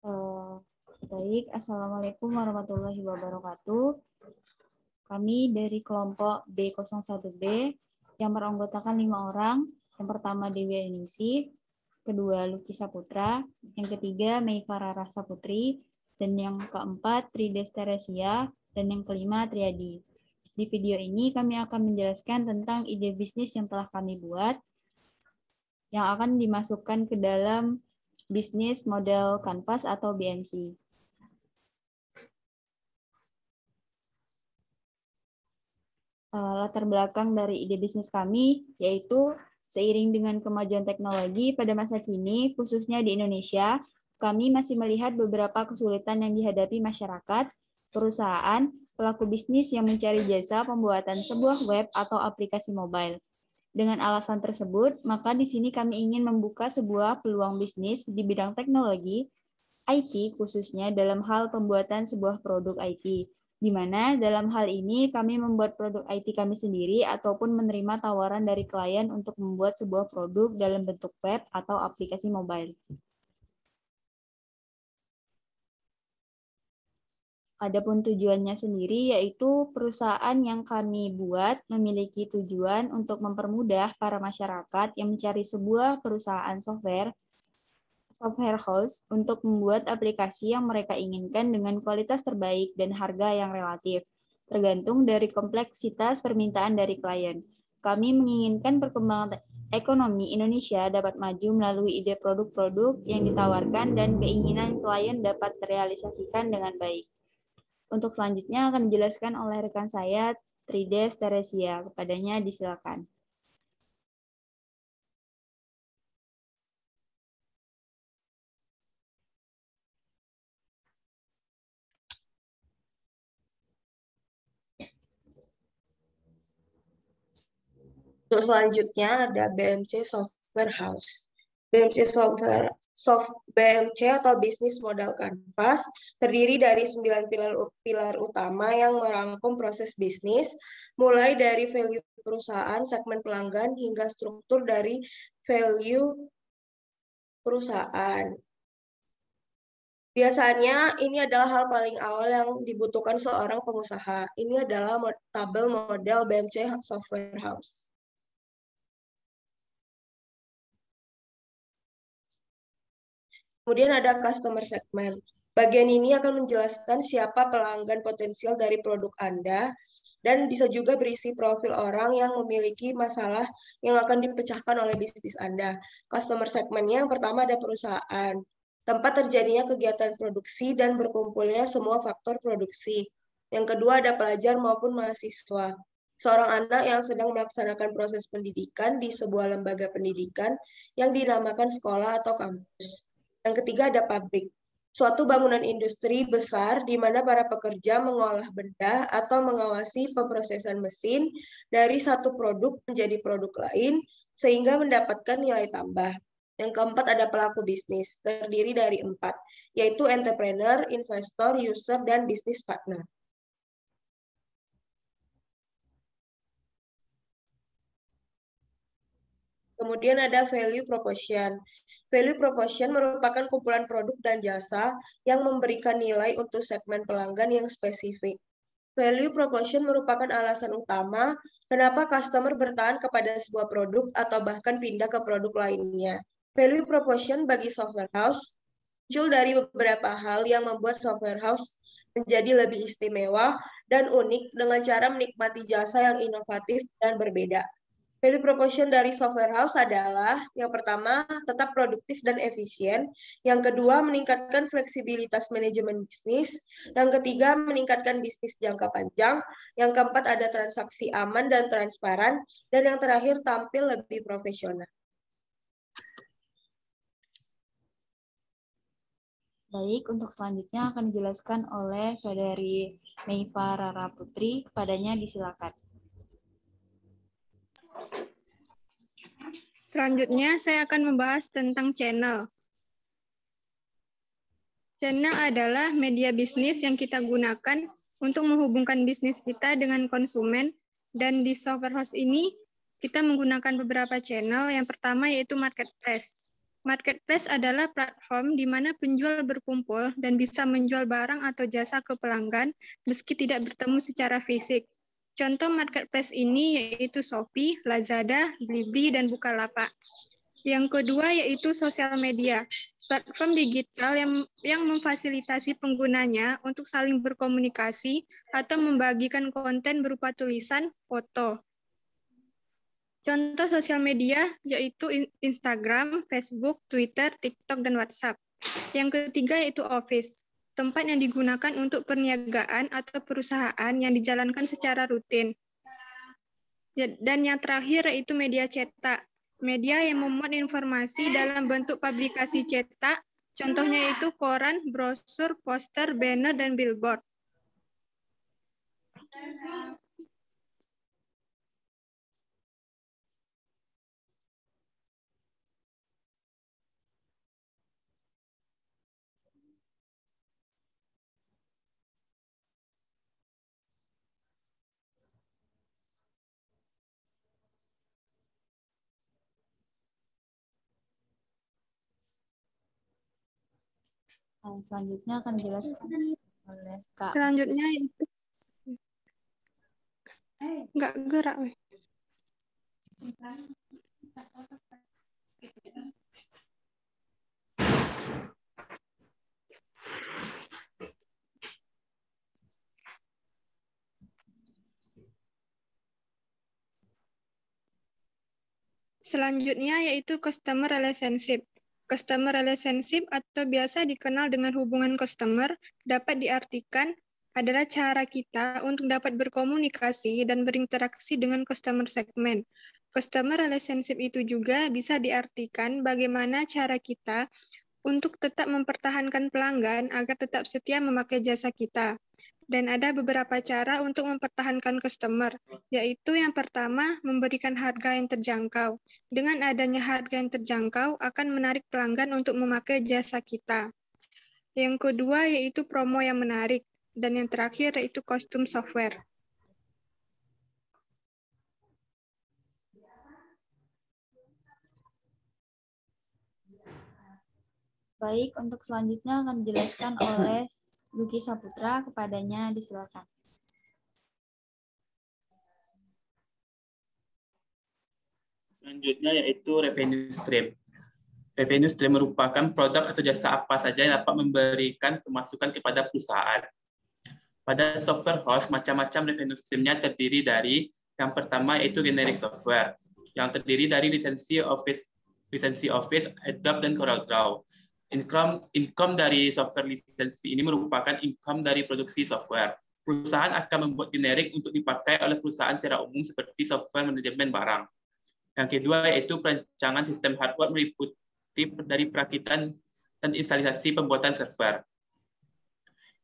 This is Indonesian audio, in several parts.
Baik, Assalamualaikum warahmatullahi wabarakatuh. Kami dari kelompok B01B yang beranggotakan 5 orang. Yang pertama Dewi Ainingsih, kedua Lucky Saputra, yang ketiga Meifa Rara Saputri, dan yang keempat Trides Teresia, dan yang kelima Triadi. Di video ini kami akan menjelaskan tentang ide bisnis yang telah kami buat, yang akan dimasukkan ke dalam bisnis model Canvas atau BMC. Latar belakang dari ide bisnis kami yaitu seiring dengan kemajuan teknologi pada masa kini, khususnya di Indonesia, kami masih melihat beberapa kesulitan yang dihadapi masyarakat, perusahaan, pelaku bisnis yang mencari jasa pembuatan sebuah web atau aplikasi mobile. Dengan alasan tersebut, maka di sini kami ingin membuka sebuah peluang bisnis di bidang teknologi, IT khususnya dalam hal pembuatan sebuah produk IT, di mana dalam hal ini kami membuat produk IT kami sendiri ataupun menerima tawaran dari klien untuk membuat sebuah produk dalam bentuk web atau aplikasi mobile. Adapun tujuannya sendiri yaitu perusahaan yang kami buat memiliki tujuan untuk mempermudah para masyarakat yang mencari sebuah perusahaan software house untuk membuat aplikasi yang mereka inginkan dengan kualitas terbaik dan harga yang relatif, tergantung dari kompleksitas permintaan dari klien. Kami menginginkan perkembangan ekonomi Indonesia dapat maju melalui ide produk-produk yang ditawarkan dan keinginan klien dapat terrealisasikan dengan baik. Untuk selanjutnya akan dijelaskan oleh rekan saya, Trides Teresia. Kepadanya disilakan. Untuk selanjutnya ada BMC Software House. BMC atau Business Model Canvas terdiri dari 9 pilar utama yang merangkum proses bisnis, mulai dari value perusahaan, segmen pelanggan, hingga struktur dari value perusahaan. Biasanya ini adalah hal paling awal yang dibutuhkan seorang pengusaha. Ini adalah tabel model BMC Software House. Kemudian ada customer segment. Bagian ini akan menjelaskan siapa pelanggan potensial dari produk Anda, dan bisa juga berisi profil orang yang memiliki masalah yang akan dipecahkan oleh bisnis Anda. Customer segment-nya yang pertama ada perusahaan, tempat terjadinya kegiatan produksi dan berkumpulnya semua faktor produksi. Yang kedua ada pelajar maupun mahasiswa, seorang anak yang sedang melaksanakan proses pendidikan di sebuah lembaga pendidikan yang dinamakan sekolah atau kampus. Yang ketiga ada pabrik, suatu bangunan industri besar di mana para pekerja mengolah benda atau mengawasi pemrosesan mesin dari satu produk menjadi produk lain sehingga mendapatkan nilai tambah. Yang keempat ada pelaku bisnis, terdiri dari 4, yaitu entrepreneur, investor, user, dan business partner. Kemudian ada value proposition. Value proposition merupakan kumpulan produk dan jasa yang memberikan nilai untuk segmen pelanggan yang spesifik. Value proposition merupakan alasan utama kenapa customer bertahan kepada sebuah produk atau bahkan pindah ke produk lainnya. Value proposition bagi software house muncul dari beberapa hal yang membuat software house menjadi lebih istimewa dan unik dengan cara menikmati jasa yang inovatif dan berbeda. Value proposition dari software house adalah, yang pertama, tetap produktif dan efisien. Yang kedua, meningkatkan fleksibilitas manajemen bisnis. Yang ketiga, meningkatkan bisnis jangka panjang. Yang keempat, ada transaksi aman dan transparan. Dan yang terakhir, tampil lebih profesional. Baik, untuk selanjutnya akan dijelaskan oleh Saudari Meifa Rara Putri. Kepadanya disilakan. Selanjutnya, saya akan membahas tentang channel. Channel adalah media bisnis yang kita gunakan untuk menghubungkan bisnis kita dengan konsumen, dan di software house ini kita menggunakan beberapa channel. Yang pertama yaitu marketplace. Marketplace adalah platform di mana penjual berkumpul dan bisa menjual barang atau jasa ke pelanggan meski tidak bertemu secara fisik. Contoh marketplace ini yaitu Shopee, Lazada, Blibli, dan Bukalapak. Yang kedua yaitu sosial media. Platform digital yang memfasilitasi penggunanya untuk saling berkomunikasi atau membagikan konten berupa tulisan, foto. Contoh sosial media yaitu Instagram, Facebook, Twitter, TikTok, dan WhatsApp. Yang ketiga yaitu office, tempat yang digunakan untuk perniagaan atau perusahaan yang dijalankan secara rutin. Dan yang terakhir yaitu media cetak, media yang memuat informasi dalam bentuk publikasi cetak, contohnya yaitu koran, brosur, poster, banner, dan billboard. Selanjutnya akan dijelaskan oleh Kak. Selanjutnya itu nggak gerak. Selanjutnya yaitu customer relationship. Customer relationship atau biasa dikenal dengan hubungan customer dapat diartikan adalah cara kita untuk dapat berkomunikasi dan berinteraksi dengan customer segment. Customer relationship itu juga bisa diartikan bagaimana cara kita untuk tetap mempertahankan pelanggan agar tetap setia memakai jasa kita. Dan ada beberapa cara untuk mempertahankan customer, yaitu yang pertama, memberikan harga yang terjangkau. Dengan adanya harga yang terjangkau, akan menarik pelanggan untuk memakai jasa kita. Yang kedua, yaitu promo yang menarik. Dan yang terakhir, yaitu kostum software. Baik, untuk selanjutnya akan dijelaskan oleh Lucky Saputra, kepadanya disilakan. Selanjutnya yaitu revenue stream. Revenue stream merupakan produk atau jasa apa saja yang dapat memberikan pemasukan kepada perusahaan. Pada software house, macam-macam revenue stream-nya terdiri dari yang pertama yaitu generic software, yang terdiri dari lisensi Office, Adobe, dan CorelDRAW. Income dari software lisensi ini merupakan income dari produksi software. Perusahaan akan membuat generik untuk dipakai oleh perusahaan secara umum seperti software manajemen barang. Yang kedua yaitu perancangan sistem hardware meliputi dari perakitan dan instalasi pembuatan server.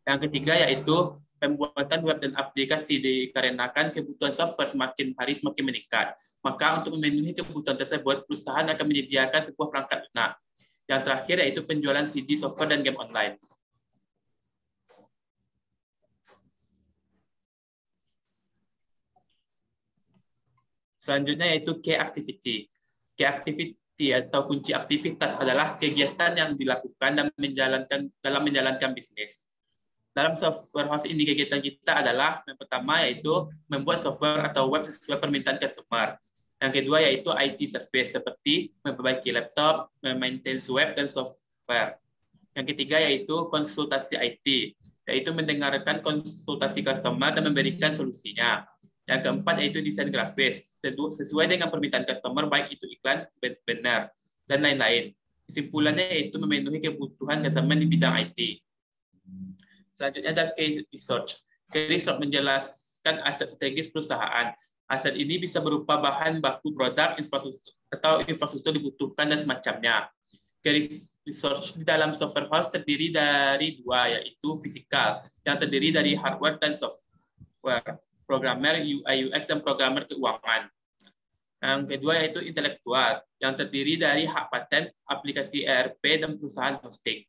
Yang ketiga yaitu pembuatan web dan aplikasi dikarenakan kebutuhan software semakin hari semakin meningkat. Maka untuk memenuhi kebutuhan tersebut, perusahaan akan menyediakan sebuah perangkat lunak. Yang terakhir yaitu penjualan CD, software, dan game online. Selanjutnya yaitu key activity. Key activity atau kunci aktivitas adalah kegiatan yang dilakukan dalam menjalankan bisnis. Dalam software house ini kegiatan kita adalah yang pertama yaitu membuat software atau web sesuai permintaan customer. Yang kedua yaitu IT service seperti memperbaiki laptop, memaintain web dan software. Yang ketiga yaitu konsultasi IT, yaitu mendengarkan konsultasi customer dan memberikan solusinya. Yang keempat yaitu desain grafis, sesuai dengan permintaan customer, baik itu iklan, benar, dan lain-lain. Kesimpulannya yaitu memenuhi kebutuhan customer di bidang IT. Selanjutnya ada case research. Case research menjelaskan aset strategis perusahaan. Aset ini bisa berupa bahan baku produk, infrastruktur atau infrastruktur dibutuhkan dan semacamnya. Case research di dalam software house terdiri dari dua, yaitu fisikal, yang terdiri dari hardware dan software, programmer UI UX dan programmer keuangan. Yang kedua yaitu intelektual, yang terdiri dari hak paten, aplikasi ERP, dan perusahaan hosting.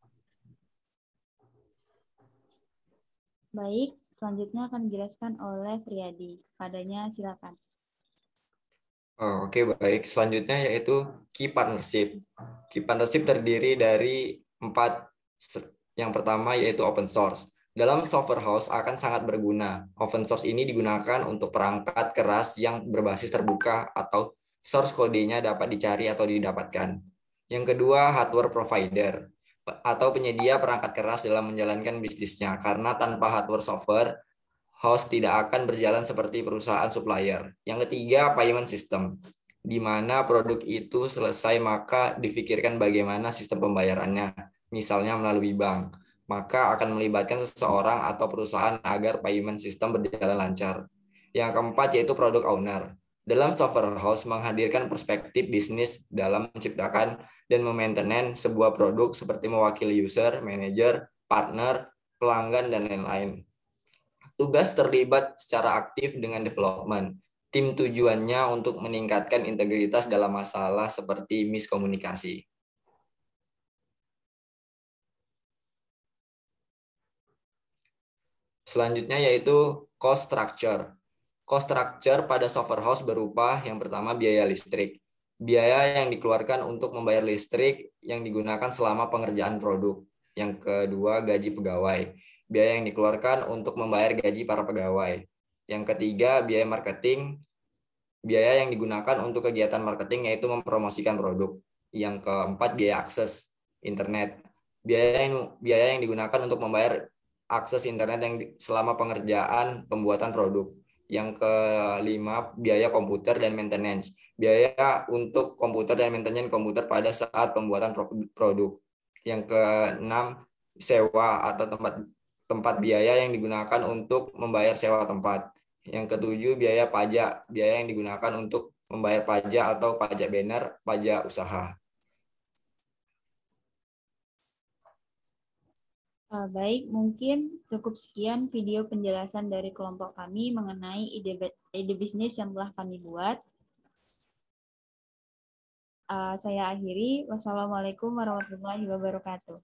Baik, selanjutnya akan dijelaskan oleh Priyadi. Padanya silakan. Oke, baik. Selanjutnya yaitu key partnership. Keep Partnership terdiri dari 4. Yang pertama yaitu open source. Dalam software house akan sangat berguna. Open source ini digunakan untuk perangkat keras yang berbasis terbuka atau source kodenya dapat dicari atau didapatkan. Yang kedua, hardware provider atau penyedia perangkat keras dalam menjalankan bisnisnya. Karena tanpa hardware software, host tidak akan berjalan seperti perusahaan supplier. Yang ketiga, payment system, di mana produk itu selesai maka difikirkan bagaimana sistem pembayarannya, misalnya melalui bank. Maka akan melibatkan seseorang atau perusahaan agar payment system berjalan lancar. Yang keempat yaitu product owner. Dalam software house menghadirkan perspektif bisnis dalam menciptakan dan memainten sebuah produk seperti mewakili user, manager, partner, pelanggan, dan lain-lain. Tugas terlibat secara aktif dengan development. Tim tujuannya untuk meningkatkan integritas dalam masalah seperti miskomunikasi. Selanjutnya yaitu cost structure. Cost structure pada software house berupa yang pertama biaya listrik. Biaya yang dikeluarkan untuk membayar listrik yang digunakan selama pengerjaan produk. Yang kedua gaji pegawai. Biaya yang dikeluarkan untuk membayar gaji para pegawai. Yang ketiga biaya marketing. Biaya yang digunakan untuk kegiatan marketing yaitu mempromosikan produk. Yang keempat biaya akses internet. Biaya yang digunakan untuk membayar akses internet yang selama pengerjaan pembuatan produk. Yang kelima, biaya komputer dan maintenance. Biaya untuk komputer dan maintenance komputer pada saat pembuatan produk. Yang keenam, sewa atau tempat biaya yang digunakan untuk membayar sewa tempat. Yang ketujuh, biaya pajak. Biaya yang digunakan untuk membayar pajak atau pajak banner, pajak usaha. Baik, mungkin cukup sekian video penjelasan dari kelompok kami mengenai ide bisnis yang telah kami buat. Saya akhiri. Wassalamualaikum warahmatullahi wabarakatuh.